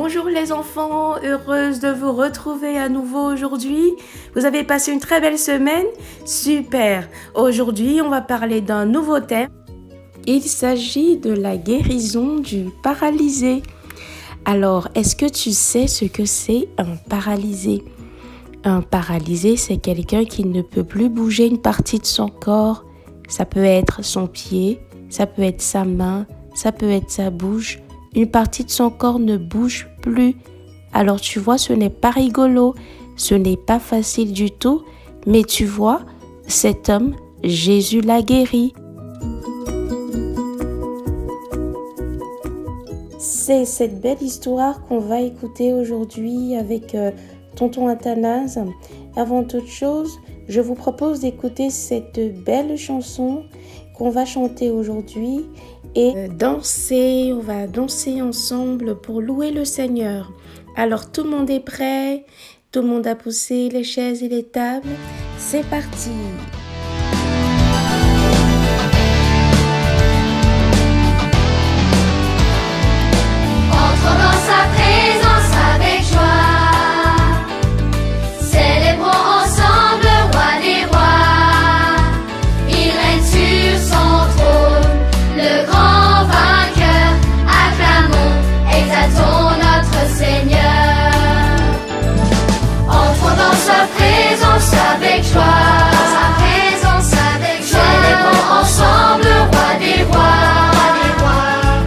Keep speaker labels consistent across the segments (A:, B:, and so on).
A: Bonjour les enfants, heureuse de vous retrouver à nouveau aujourd'hui. Vous avez passé une très belle semaine? Super! Aujourd'hui, on va parler d'un nouveau thème. Il s'agit de la guérison du paralysé. Alors, est-ce que tu sais ce que c'est un paralysé? Un paralysé, c'est quelqu'un qui ne peut plus bouger une partie de son corps. Ça peut être son pied, ça peut être sa main, ça peut être sa bouche. Une partie de son corps ne bouge plus. Alors tu vois, ce n'est pas rigolo, ce n'est pas facile du tout. Mais tu vois, cet homme, Jésus l'a guéri. C'est cette belle histoire qu'on va écouter aujourd'hui avec tonton Athanase. Avant toute chose, je vous propose d'écouter cette belle chanson qu'on va chanter aujourd'hui et danser. On va danser ensemble pour louer le Seigneur. Alors tout le monde est prêt? Tout le monde a poussé les chaises et les tables? C'est parti!
B: Avec joie, sa présence avec joie, célébrons ensemble le roi des rois,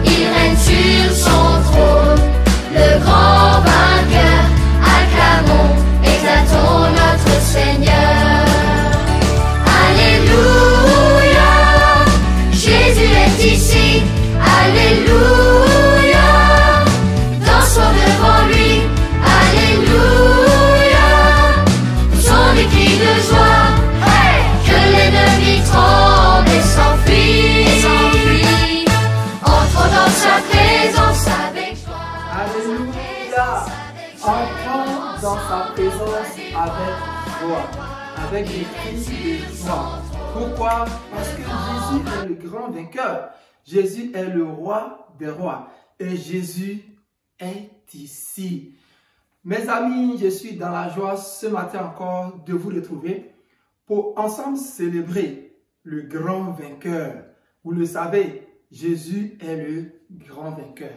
B: il règne sur son trône, le grand vainqueur, acclamons, exaltons notre Seigneur. Alléluia, Jésus est ici, alléluia, dansons devant lui, alléluia. De joie, hey! Que l'ennemi tremble et s'enfuit. Entrons dans sa présence avec joie.
C: Alléluia. Entrons dans sa présence avec joie, avec des cris de joie. Pourquoi? Parce que Jésus est le grand vainqueur. Jésus est le roi des rois. Et Jésus est ici. Mes amis, je suis dans la joie ce matin encore de vous retrouver pour ensemble célébrer le grand vainqueur. Vous le savez, Jésus est le grand vainqueur.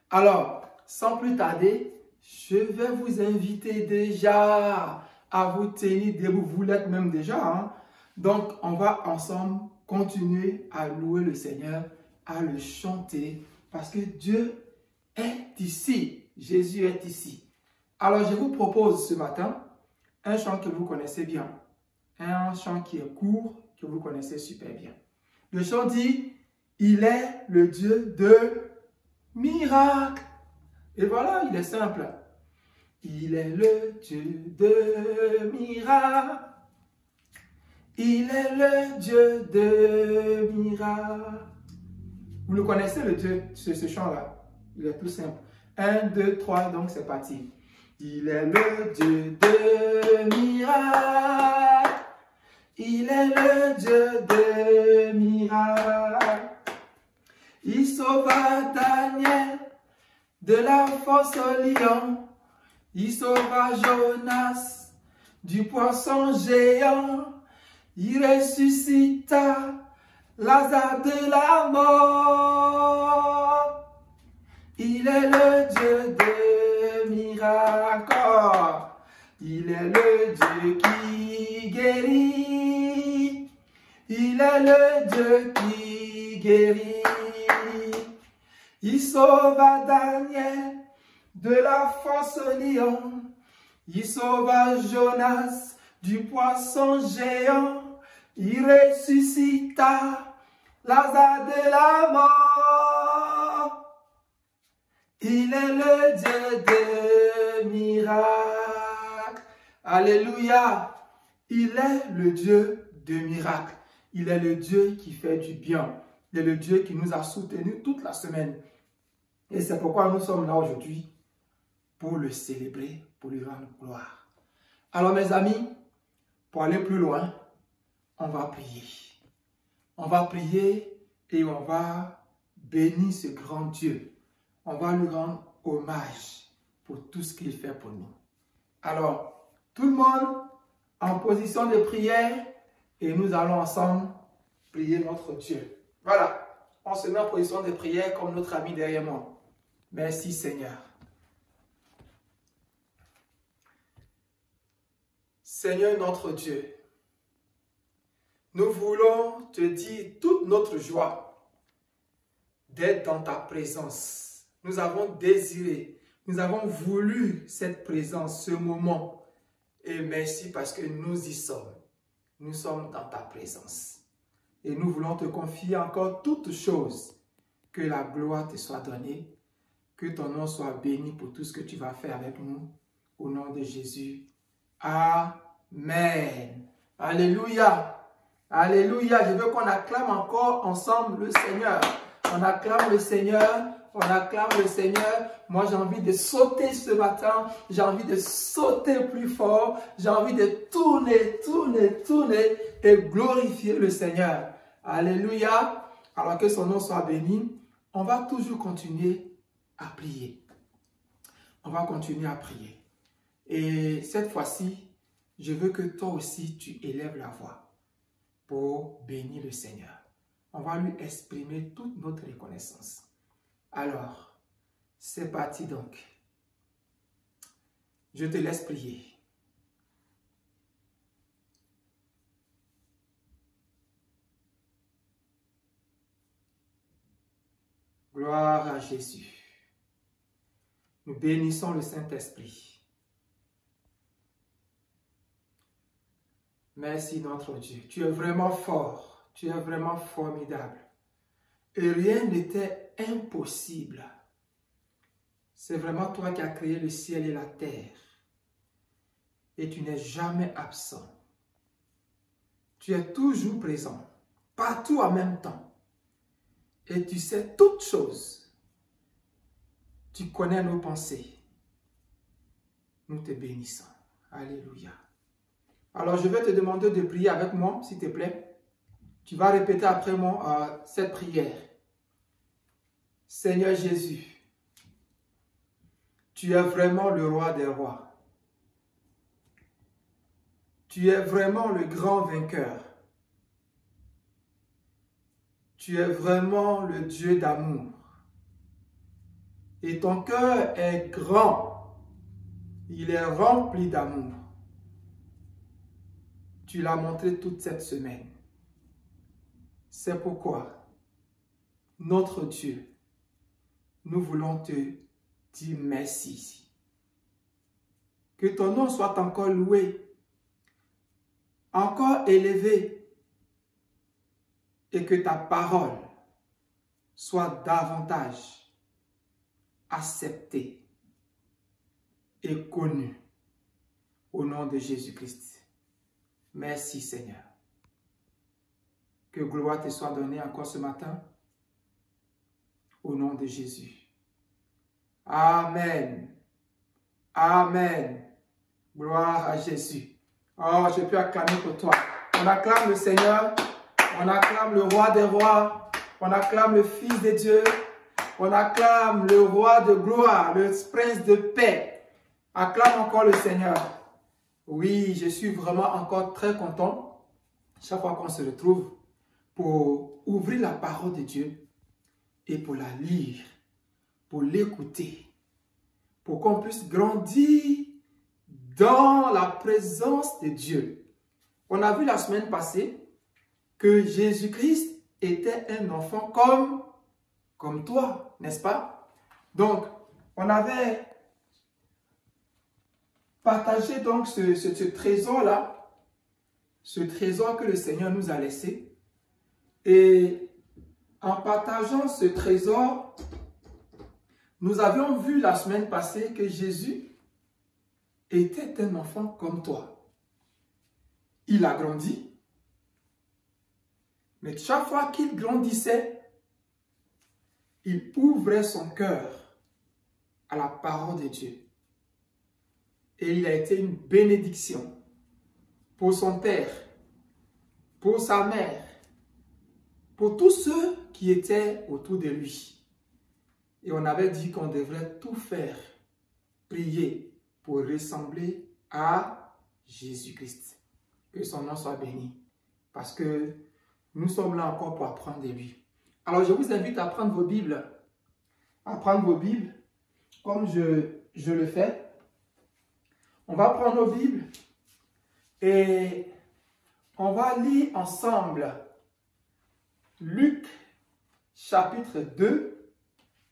C: Alors, sans plus tarder, je vais vous inviter déjà à vous tenir debout. Vous l'êtes même déjà, hein? Donc, on va ensemble continuer à louer le Seigneur, à le chanter, parce que Dieu est ici. Jésus est ici. Alors, je vous propose ce matin un chant que vous connaissez bien. Un chant qui est court, que vous connaissez super bien. Le chant dit, il est le Dieu de miracles. Et voilà, il est simple. Il est le Dieu de miracles. Il est le Dieu de miracles. Vous le connaissez, le Dieu, ce chant-là. Il est tout simple. 1, 2, 3, donc c'est parti. Il est le Dieu de miracles. Il est le Dieu de miracles. Il sauva Daniel de la fosse au lion. Il sauva Jonas du poisson géant. Il ressuscita Lazare de la mort. Il est le Dieu de miracles. Il est le Dieu qui guérit. Il est le Dieu qui guérit. Il sauva Daniel de la fosse au lion. Il sauva Jonas du poisson géant. Il ressuscita Lazare de la mort. Il est le Dieu de miracles. Alléluia. Il est le Dieu de miracles. Il est le Dieu qui fait du bien. Il est le Dieu qui nous a soutenus toute la semaine. Et c'est pourquoi nous sommes là aujourd'hui pour le célébrer, pour lui rendre gloire. Alors mes amis, pour aller plus loin, on va prier. On va prier et on va bénir ce grand Dieu. On va lui rendre hommage. pour tout ce qu'il fait pour nous. Alors, tout le monde en position de prière et nous allons ensemble prier notre Dieu. Voilà, on se met en position de prière comme notre ami derrière moi. Merci Seigneur. Seigneur notre Dieu, nous voulons te dire toute notre joie d'être dans ta présence. Nous avons désiré, nous avons voulu cette présence, ce moment. Et merci parce que nous y sommes. Nous sommes dans ta présence. Et nous voulons te confier encore toutes choses. Que la gloire te soit donnée. Que ton nom soit béni pour tout ce que tu vas faire avec nous. Au nom de Jésus. Amen. Alléluia. Alléluia. Je veux qu'on acclame encore ensemble le Seigneur. On acclame le Seigneur. On acclame le Seigneur. Moi, j'ai envie de sauter ce matin. J'ai envie de sauter plus fort. J'ai envie de tourner, tourner, tourner et glorifier le Seigneur. Alléluia. Alors que son nom soit béni. On va toujours continuer à prier. On va continuer à prier. Et cette fois-ci, je veux que toi aussi, tu élèves la voix pour bénir le Seigneur. On va lui exprimer toute notre reconnaissance. Alors, c'est parti donc. Je te laisse prier. Gloire à Jésus. Nous bénissons le Saint-Esprit. Merci notre Dieu. Tu es vraiment fort. Tu es vraiment formidable. Et rien n'était impossible. C'est vraiment toi qui as créé le ciel et la terre. Et tu n'es jamais absent. Tu es toujours présent, partout en même temps. Et tu sais toutes choses. Tu connais nos pensées. Nous te bénissons. Alléluia. Alors je vais te demander de prier avec moi, s'il te plaît. Tu vas répéter après moi cette prière. Seigneur Jésus, tu es vraiment le roi des rois. Tu es vraiment le grand vainqueur. Tu es vraiment le Dieu d'amour. Et ton cœur est grand. Il est rempli d'amour. Tu l'as montré toute cette semaine. C'est pourquoi, notre Dieu, nous voulons te dire merci. Que ton nom soit encore loué, encore élevé, et que ta parole soit davantage acceptée et connue au nom de Jésus-Christ. Merci Seigneur. Que gloire te soit donnée encore ce matin. Au nom de Jésus. Amen. Amen. Gloire à Jésus. Oh, je peux acclamer pour toi. On acclame le Seigneur. On acclame le roi des rois. On acclame le Fils de Dieu. On acclame le roi de gloire, le prince de paix. Acclame encore le Seigneur. Oui, je suis vraiment encore très content chaque fois qu'on se retrouve pour ouvrir la parole de Dieu et pour la lire, pour l'écouter, pour qu'on puisse grandir dans la présence de Dieu. On a vu la semaine passée que Jésus-Christ était un enfant comme toi, n'est-ce pas? Donc, on avait partagé donc ce trésor-là, ce trésor que le Seigneur nous a laissé. Et en partageant ce trésor, nous avions vu la semaine passée que Jésus était un enfant comme toi. Il a grandi, mais chaque fois qu'il grandissait, il ouvrait son cœur à la parole de Dieu. Et il a été une bénédiction pour son père, pour sa mère, pour tous ceux qui étaient autour de lui. Et on avait dit qu'on devrait tout faire prier pour ressembler à Jésus-Christ. Que son nom soit béni. Parce que nous sommes là encore pour apprendre de lui. Alors je vous invite à prendre vos Bibles. À prendre vos Bibles comme je le fais. On va prendre nos Bibles et on va lire ensemble Luc chapitre 2,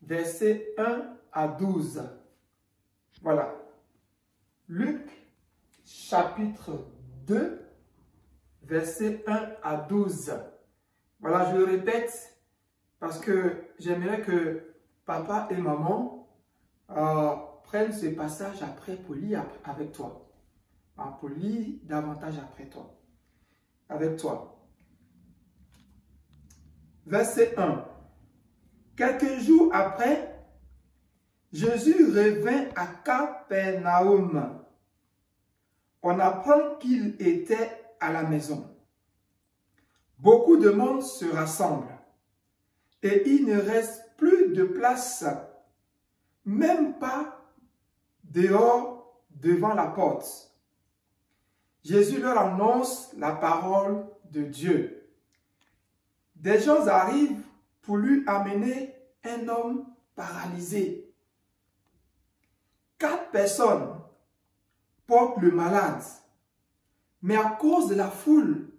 C: versets 1 à 12. Voilà. Luc chapitre 2, versets 1 à 12. Voilà, je le répète parce que j'aimerais que papa et maman prennent ce passage après pour lire avec toi. Pour lire davantage après toi. Avec toi. Verset 1. Quelques jours après, Jésus revint à Capernaum. On apprend qu'il était à la maison. Beaucoup de monde se rassemble et il ne reste plus de place, même pas dehors devant la porte. Jésus leur annonce la parole de Dieu. Des gens arrivent pour lui amener un homme paralysé. 4 personnes portent le malade, mais à cause de la foule,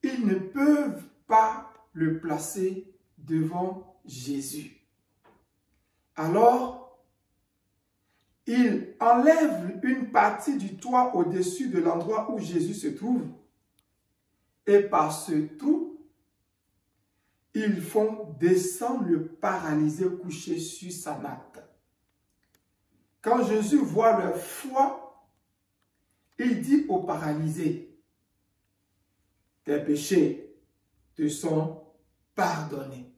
C: ils ne peuvent pas le placer devant Jésus. Alors, ils enlèvent une partie du toit au-dessus de l'endroit où Jésus se trouve. Et par ce trou, ils font descendre le paralysé couché sur sa natte. Quand Jésus voit leur foi, il dit au paralysé, « Tes péchés te sont pardonnés. »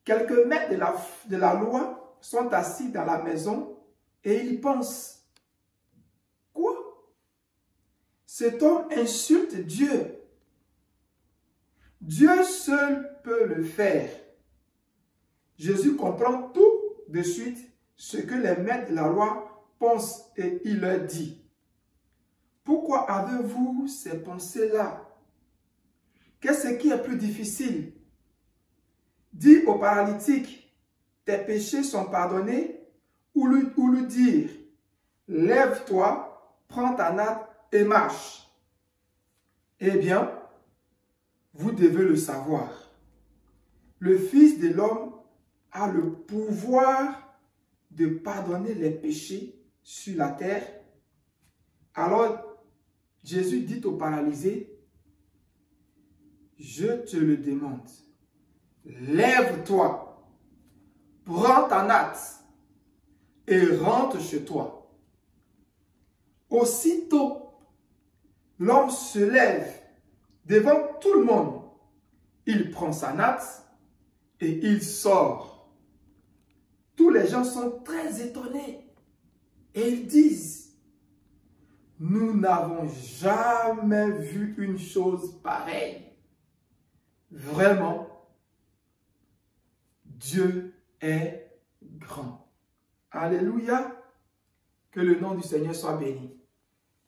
C: Quelques maîtres de la loi sont assis dans la maison et ils pensent, « Quoi? Cet homme insulte Dieu. Dieu seul peut le faire. » Jésus comprend tout de suite ce que les maîtres de la loi pensent et il leur dit, « Pourquoi avez-vous ces pensées-là? Qu'est-ce qui est plus difficile? Dis au paralytique, tes péchés sont pardonnés, ou lui dire, lève-toi, prends ta natte et marche. Eh bien, vous devez le savoir. Le Fils de l'homme a le pouvoir de pardonner les péchés sur la terre. Alors, Jésus dit au paralysé, je te le demande, lève-toi, prends ta natte et rentre chez toi. Aussitôt, l'homme se lève devant tout le monde. Il prend sa natte et il sort. Tous les gens sont très étonnés et ils disent, nous n'avons jamais vu une chose pareille. Vraiment, Dieu est grand. Alléluia. Que le nom du Seigneur soit béni.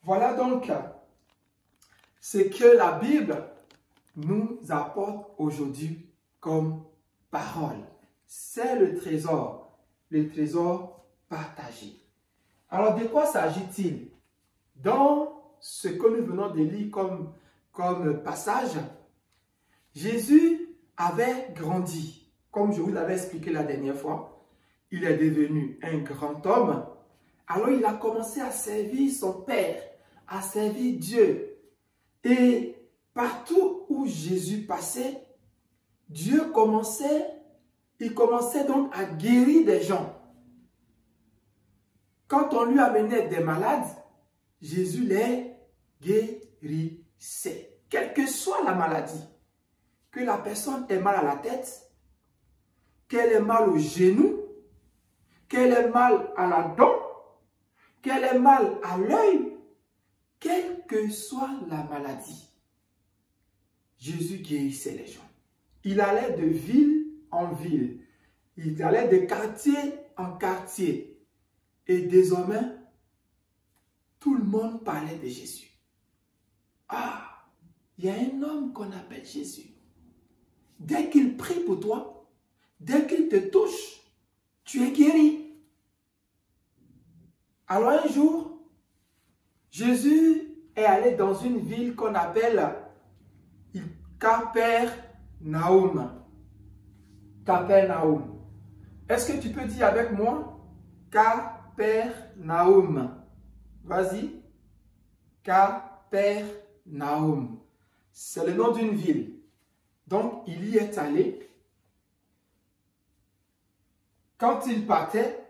C: Voilà donc ce que la Bible nous apporte aujourd'hui comme parole. C'est le trésor partagé. Alors, de quoi s'agit-il? Dans ce que nous venons de lire comme passage, Jésus avait grandi. Comme je vous l'avais expliqué la dernière fois, il est devenu un grand homme. Alors, il a commencé à servir son Père, à servir Dieu. Et partout où Jésus passait, il commençait donc à guérir des gens. Quand on lui amenait des malades, Jésus les guérissait. Quelle que soit la maladie, que la personne ait mal à la tête, qu'elle ait mal au genou, qu'elle ait mal à la dent, qu'elle ait mal à l'œil, quelle que soit la maladie, Jésus guérissait les gens. Il allait de ville en ville, il allait de quartier en quartier, Et désormais, tout le monde parlait de Jésus. Ah, il y a un homme qu'on appelle Jésus. Dès qu'il prie pour toi, dès qu'il te touche, tu es guéri. Alors un jour, Jésus est allé dans une ville qu'on appelle Capernaum. Capernaum. Est-ce que tu peux dire avec moi? Capernaum. Vas-y. Capernaum. C'est le nom d'une ville. Donc, il y est allé. Quand il partait,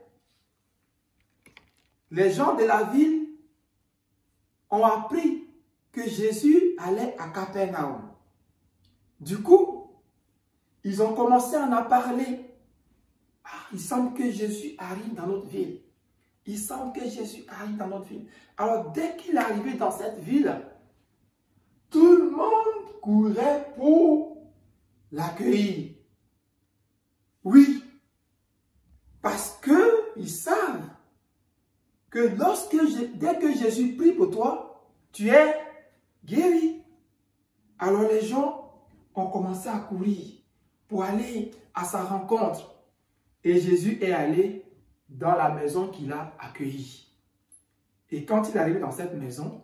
C: les gens de la ville ont appris que Jésus allait à Capernaum. Du coup, ils ont commencé à en parler. Ah, il semble que Jésus arrive dans notre ville. Il semble que Jésus arrive dans notre ville. Alors, dès qu'il est arrivé dans cette ville, tout le monde courait pour l'accueillir. Oui, parce qu'ils savent que dès que Jésus prie pour toi, tu es guéri. Alors les gens ont commencé à courir pour aller à sa rencontre. Et Jésus est allé dans la maison qu'il a accueillie. Et quand il est arrivé dans cette maison,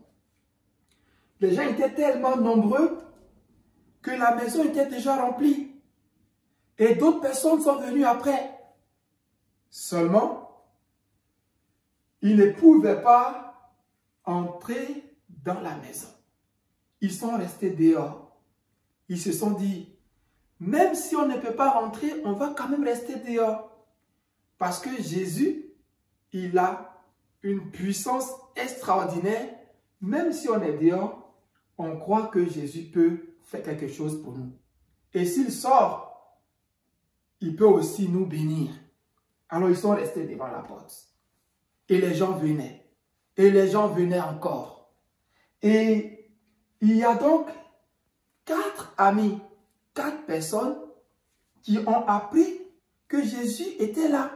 C: les gens étaient tellement nombreux que la maison était déjà remplie. Et d'autres personnes sont venues après. Seulement, ils ne pouvaient pas entrer dans la maison. Ils sont restés dehors. Ils se sont dit, même si on ne peut pas rentrer, on va quand même rester dehors. Parce que Jésus, il a une puissance extraordinaire. Même si on est dehors, on croit que Jésus peut faire quelque chose pour nous. Et s'il sort, il peut aussi nous bénir. Alors ils sont restés devant la porte. Et les gens venaient. Et les gens venaient encore. Et il y a donc 4 amis, 4 personnes qui ont appris que Jésus était là.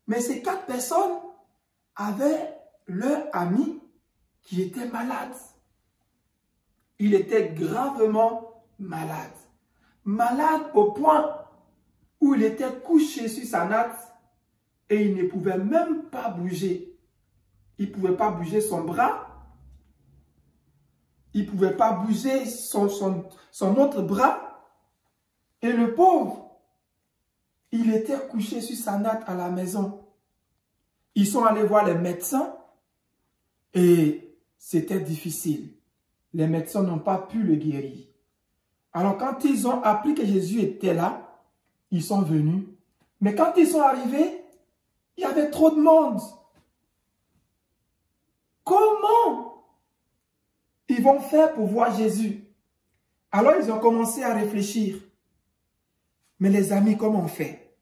C: Mais ces 4 personnes avaient leur ami qui était malade. Il était gravement malade. Malade au point où il était couché sur sa natte et il ne pouvait même pas bouger. Il ne pouvait pas bouger son bras. Il ne pouvait pas bouger son autre bras. Et le pauvre, il était couché sur sa natte à la maison. Ils sont allés voir les médecins et c'était difficile. Les médecins n'ont pas pu le guérir. Alors quand ils ont appris que Jésus était là, ils sont venus. Mais quand ils sont arrivés, il y avait trop de monde. Comment ils vont faire pour voir Jésus? Alors ils ont commencé à réfléchir. Mais les amis, comment on fait?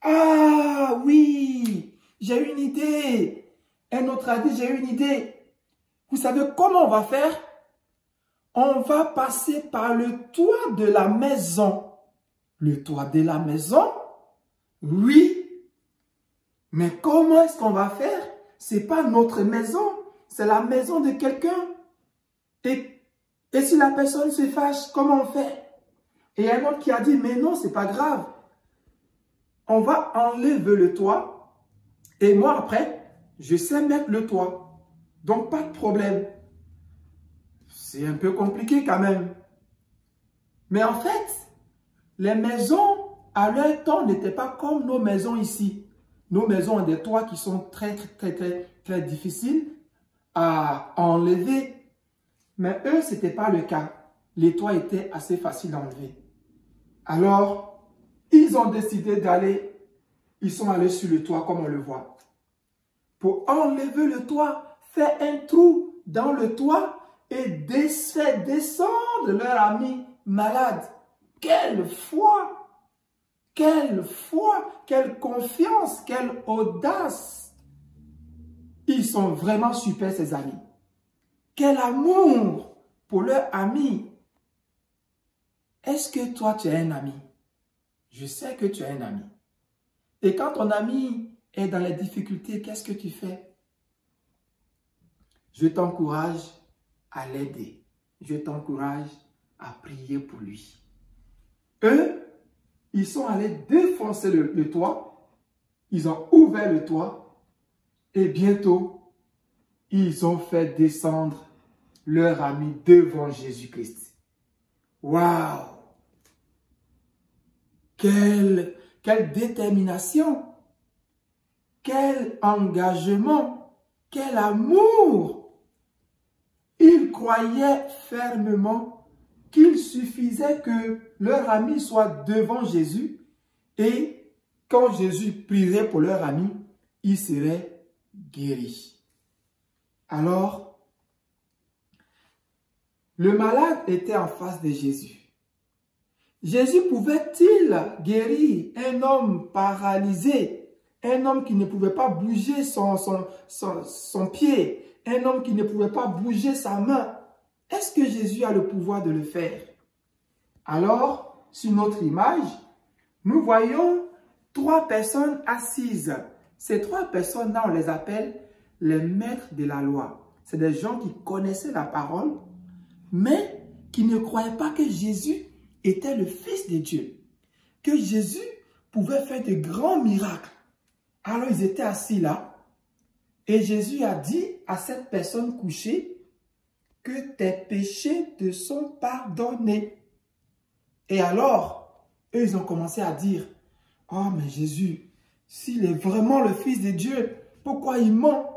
C: Ah oui, j'ai une idée. Un autre a dit, j'ai une idée. Vous savez comment on va faire? On va passer par le toit de la maison. Le toit de la maison? Oui. Mais comment est-ce qu'on va faire? Ce n'est pas notre maison, c'est la maison de quelqu'un. Et si la personne se fâche, comment on fait? Et un autre qui a dit, mais non, c'est pas grave. On va enlever le toit. Et moi, après, je sais mettre le toit. Donc, pas de problème. C'est un peu compliqué quand même. Mais en fait, les maisons, à leur temps, n'étaient pas comme nos maisons ici. Nos maisons ont des toits qui sont très difficiles à enlever. Mais eux, ce n'était pas le cas. Les toits étaient assez faciles à enlever. Alors, ils ont décidé d'aller, ils sont allés sur le toit comme on le voit. Pour enlever le toit, faire un trou dans le toit et faire descendre leur ami malade. Quelle foi! Quelle foi, quelle confiance, quelle audace. Ils sont vraiment super, ces amis. Quel amour pour leurs amis. Est-ce que toi, tu es un ami? Je sais que tu es un ami. Et quand ton ami est dans les difficultés, qu'est-ce que tu fais? Je t'encourage à l'aider. Je t'encourage à prier pour lui. Eux, ils sont allés défoncer le toit. Ils ont ouvert le toit. Et bientôt, ils ont fait descendre leur ami devant Jésus-Christ. Waouh! Quelle détermination! Quel engagement! Quel amour! Ils croyaient fermement qu'il suffisait que leur ami soit devant Jésus et quand Jésus prierait pour leur ami, il serait guéri. Alors, le malade était en face de Jésus. Jésus pouvait-il guérir un homme paralysé, un homme qui ne pouvait pas bouger son pied, un homme qui ne pouvait pas bouger sa main? Est-ce que Jésus a le pouvoir de le faire? Alors, sur notre image, nous voyons 3 personnes assises. Ces 3 personnes-là, on les appelle les maîtres de la loi. C'est des gens qui connaissaient la parole, mais qui ne croyaient pas que Jésus était le Fils de Dieu, que Jésus pouvait faire de grands miracles. Alors ils étaient assis là, et Jésus a dit à cette personne couchée que tes péchés te sont pardonnés. Et alors, eux, ils ont commencé à dire, oh mais Jésus, s'il est vraiment le Fils de Dieu, pourquoi il ment?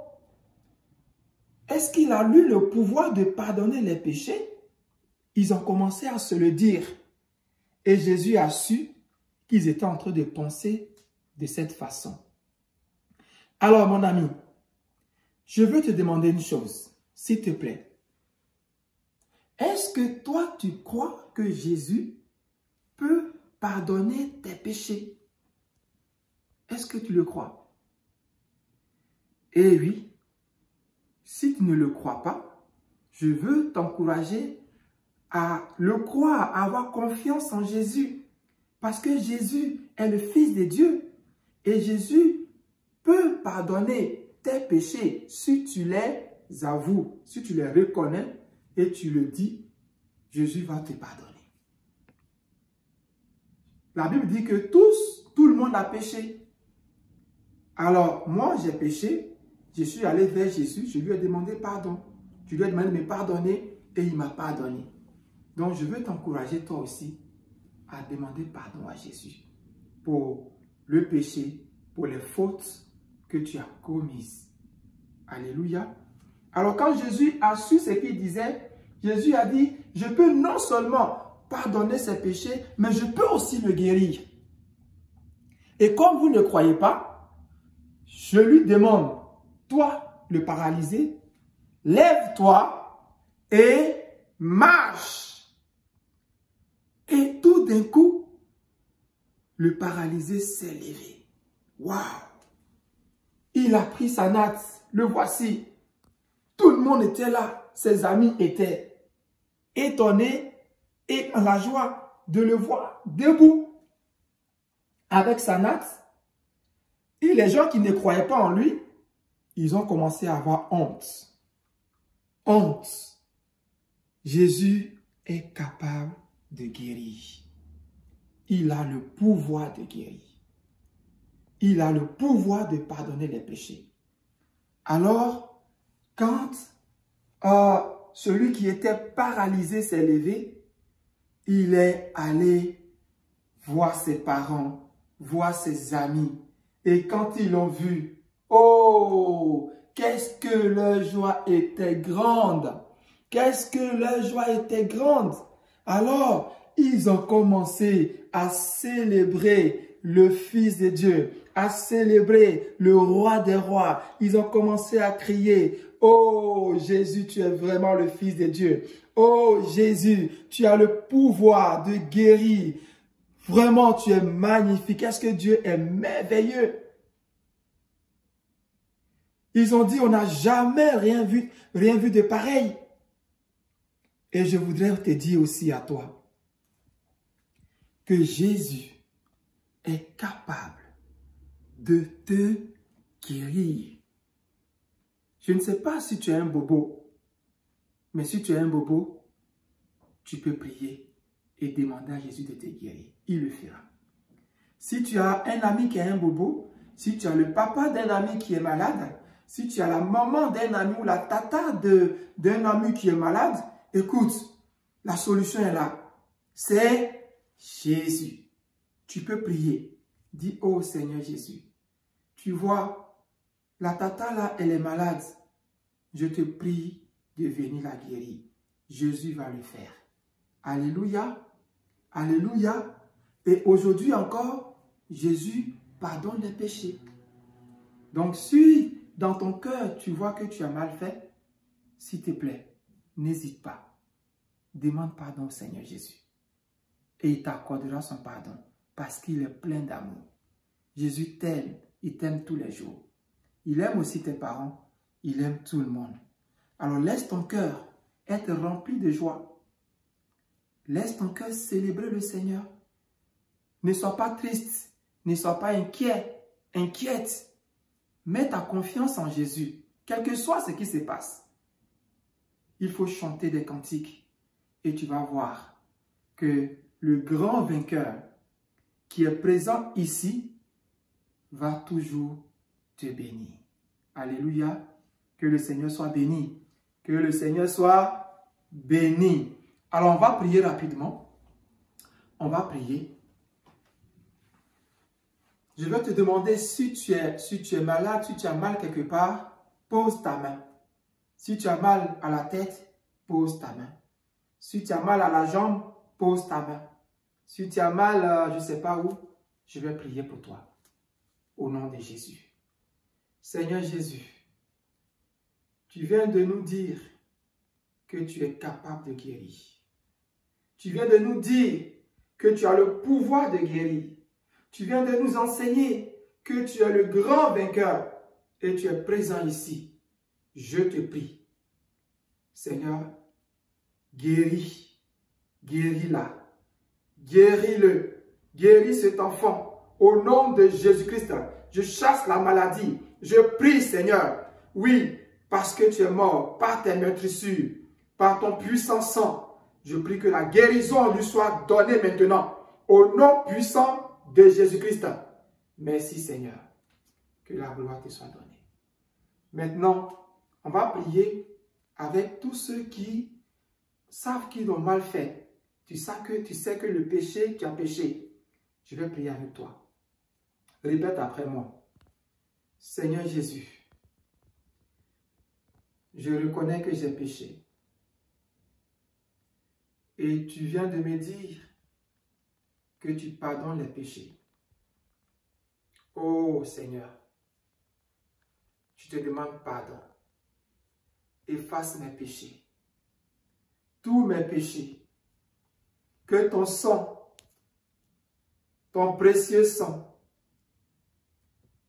C: Est-ce qu'il a eu le pouvoir de pardonner les péchés? Ils ont commencé à se le dire. Et Jésus a su qu'ils étaient en train de penser de cette façon. Alors, mon ami, je veux te demander une chose, s'il te plaît. Est-ce que toi, tu crois que Jésus peut pardonner tes péchés? Est-ce que tu le crois? Eh oui. Si tu ne le crois pas, je veux t'encourager à le croire, à avoir confiance en Jésus. Parce que Jésus est le Fils de Dieu. Et Jésus peut pardonner tes péchés si tu les avoues, si tu les reconnais et tu le dis, Jésus va te pardonner. La Bible dit que tout le monde a péché. Alors, moi, j'ai péché. Je suis allé vers Jésus, je lui ai demandé pardon. Je lui ai demandé de me pardonner et il m'a pardonné. Donc, je veux t'encourager toi aussi à demander pardon à Jésus pour le péché, pour les fautes que tu as commises. Alléluia. Alors, quand Jésus a su ce qu'il disait, Jésus a dit, je peux non seulement pardonner ses péchés, mais je peux aussi le guérir. Et comme vous ne croyez pas, je lui demande, toi, le paralysé, lève-toi et marche. Et tout d'un coup, le paralysé s'est levé. Waouh! Il a pris sa natte, le voici. Tout le monde était là, ses amis étaient étonnés et en la joie de le voir debout avec sa natte. Et les gens qui ne croyaient pas en lui, ils ont commencé à avoir honte. Honte. Jésus est capable de guérir. Il a le pouvoir de guérir. Il a le pouvoir de pardonner les péchés. Alors, quand celui qui était paralysé s'est levé, il est allé voir ses parents, voir ses amis. Et quand ils l'ont vu, oh, qu'est-ce que leur joie était grande! Qu'est-ce que leur joie était grande! Alors, ils ont commencé à célébrer le Fils de Dieu, à célébrer le Roi des rois. Ils ont commencé à crier, oh Jésus, tu es vraiment le Fils de Dieu. Oh Jésus, tu as le pouvoir de guérir. Vraiment, tu es magnifique. Est-ce que Dieu est merveilleux? Ils ont dit, on n'a jamais rien vu de pareil. Et je voudrais te dire aussi à toi que Jésus est capable de te guérir. Je ne sais pas si tu es un bobo, mais si tu es un bobo, tu peux prier et demander à Jésus de te guérir. Il le fera. Si tu as un ami qui est un bobo, si tu as le papa d'un ami qui est malade, si tu as la maman d'un ami ou la tata d'un ami qui est malade, écoute, la solution est là. C'est Jésus. Tu peux prier. Dis, oh Seigneur Jésus, tu vois, la tata là, elle est malade. Je te prie de venir la guérir. Jésus va le faire. Alléluia. Alléluia. Et aujourd'hui encore, Jésus pardonne les péchés. Donc, si dans ton cœur, tu vois que tu as mal fait, s'il te plaît, n'hésite pas. Demande pardon au Seigneur Jésus. Et il t'accordera son pardon parce qu'il est plein d'amour. Jésus t'aime, il t'aime tous les jours. Il aime aussi tes parents, il aime tout le monde. Alors laisse ton cœur être rempli de joie. Laisse ton cœur célébrer le Seigneur. Ne sois pas triste, ne sois pas inquiète. Mets ta confiance en Jésus, quel que soit ce qui se passe. Il faut chanter des cantiques et tu vas voir que le grand vainqueur qui est présent ici va toujours te bénir. Alléluia. Que le Seigneur soit béni. Que le Seigneur soit béni. Alors on va prier rapidement. On va prier. Je vais te demander si tu es malade, si tu as mal quelque part, pose ta main. Si tu as mal à la tête, pose ta main. Si tu as mal à la jambe, pose ta main. Si tu as mal, je ne sais pas où, je vais prier pour toi. Au nom de Jésus. Seigneur Jésus, tu viens de nous dire que tu es capable de guérir. Tu viens de nous dire que tu as le pouvoir de guérir. Tu viens de nous enseigner que tu es le grand vainqueur et tu es présent ici. Je te prie, Seigneur, guéris, guéris-la, guéris-le, guéris cet enfant. Au nom de Jésus-Christ, je chasse la maladie. Je prie, Seigneur, oui, parce que tu es mort par tes meurtrissures, par ton puissant sang. Je prie que la guérison lui soit donnée maintenant. Au nom puissant de Jésus-Christ. Merci, Seigneur. Que la gloire te soit donnée. Maintenant, on va prier avec tous ceux qui savent qu'ils ont mal fait. Tu sais que le péché, tu as péché. Je vais prier avec toi. Répète après moi. Seigneur Jésus, je reconnais que j'ai péché. Et tu viens de me dire que tu pardonnes les péchés. Oh Seigneur, je te demande pardon. Efface mes péchés. Tous mes péchés. Que ton sang, ton précieux sang,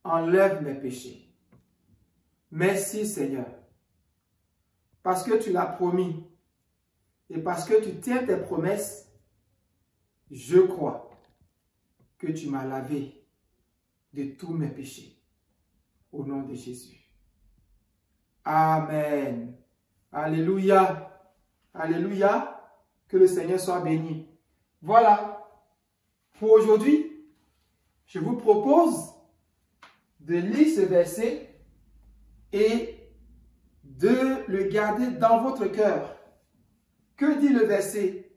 C: enlève mes péchés. Merci Seigneur. Parce que tu l'as promis. Et parce que tu tiens tes promesses, je crois que tu m'as lavé de tous mes péchés. Au nom de Jésus. Amen. Alléluia. Alléluia. Que le Seigneur soit béni. Voilà. Pour aujourd'hui, je vous propose de lire ce verset et de le garder dans votre cœur. Que dit le verset?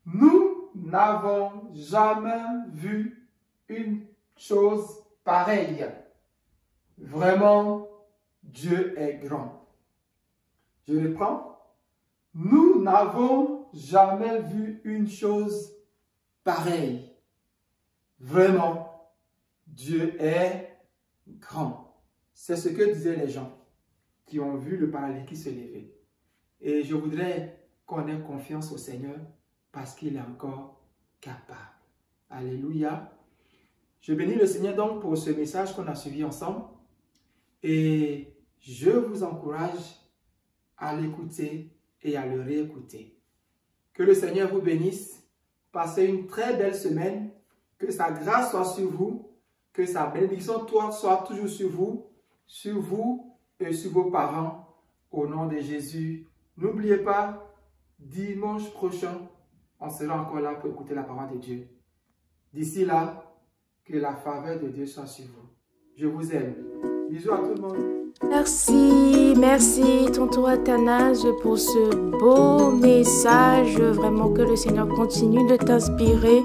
C: Nous n'avons jamais vu une chose pareille. Vraiment, Dieu est grand. Je reprends. Nous n'avons jamais vu une chose pareille. Vraiment, Dieu est grand. C'est ce que disaient les gens qui ont vu le paralytique se lever. Et je voudrais qu'on ait confiance au Seigneur parce qu'il est encore capable. Alléluia. Je bénis le Seigneur donc pour ce message qu'on a suivi ensemble. Et je vous encourage à l'écouter et à le réécouter. Que le Seigneur vous bénisse. Passez une très belle semaine. Que sa grâce soit sur vous. Que sa bénédiction soit toujours sur vous et sur vos parents. Au nom de Jésus. N'oubliez pas, dimanche prochain, on sera encore là pour écouter la parole de Dieu. D'ici là, que la faveur de Dieu soit sur vous. Je vous aime. Bisous à tout le monde.
A: Merci tonton Athanase pour ce beau message. Vraiment que le Seigneur continue de t'inspirer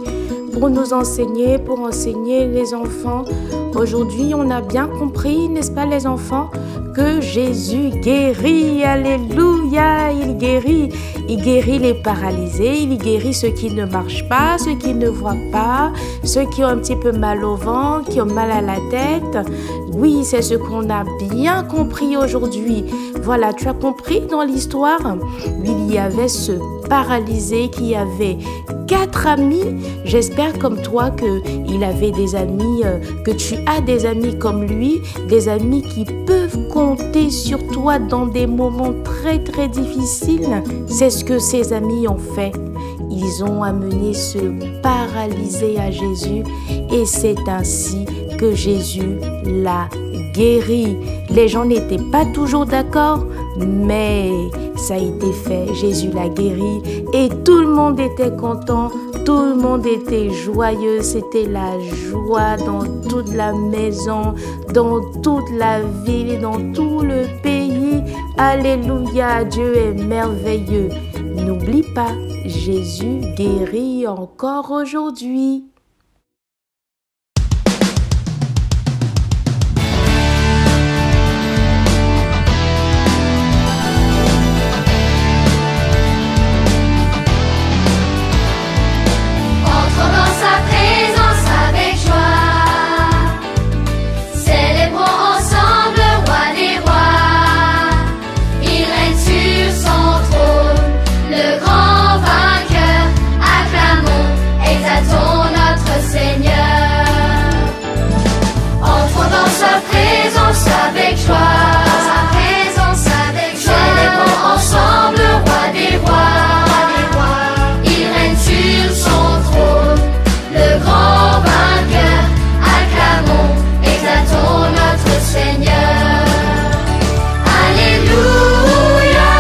A: pour nous enseigner, pour enseigner les enfants. Aujourd'hui, on a bien compris, n'est-ce pas les enfants, que Jésus guérit. Alléluia, il guérit les paralysés, il guérit ceux qui ne marchent pas, ceux qui ne voient pas, ceux qui ont un petit peu mal au ventre, qui ont mal à la tête. Oui, c'est ce qu'on a bien compris aujourd'hui. Voilà, tu as compris dans l'histoire, il y avait ce paralysé qui avait 4 amis. J'espère comme toi qu'il avait des amis, que tu as des amis comme lui, des amis qui peuvent compter sur toi dans des moments très très difficiles. C'est ce que ces amis ont fait. Ils ont amené ce paralysé à Jésus et c'est ainsi que Jésus l'a guéri. Les gens n'étaient pas toujours d'accord, mais ça a été fait. Jésus l'a guéri et tout le monde était content, tout le monde était joyeux. C'était la joie dans toute la maison, dans toute la ville, dans tout le pays. Alléluia, Dieu est merveilleux. N'oublie pas, Jésus guérit encore aujourd'hui.
B: Avec joie, dans sa présence avec joie, célébrons ensemble le roi des rois, il règne sur son trône, le grand vainqueur, acclamons, exaltons notre Seigneur. Alléluia,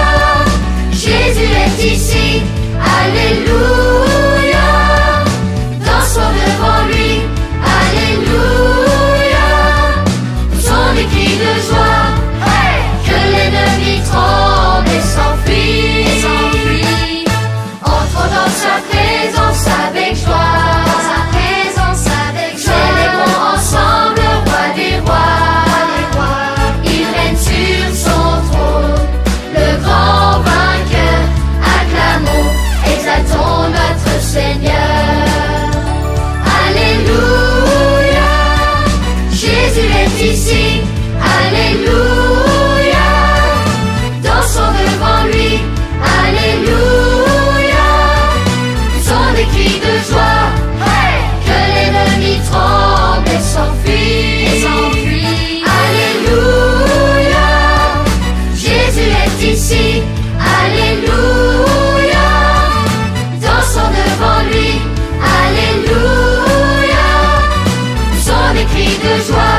B: Jésus est ici, alléluia, dansons devant lui, alléluia. Des cris de joie, hey, que l'ennemi tremble et s'enfuit. Entrons dans sa présence avec joie, dans sa présence avec joie, célébrons ensemble le roi des rois, il règne sur son trône, le grand vainqueur, acclamons, exaltons notre Seigneur. Alléluia, Jésus est ici. Alléluia, dansons devant lui, alléluia, poussons des cris de joie, hey, que l'ennemi tremble et s'enfuit. Alléluia, Jésus est ici, alléluia, dansons devant lui, alléluia, poussons des cris de joie.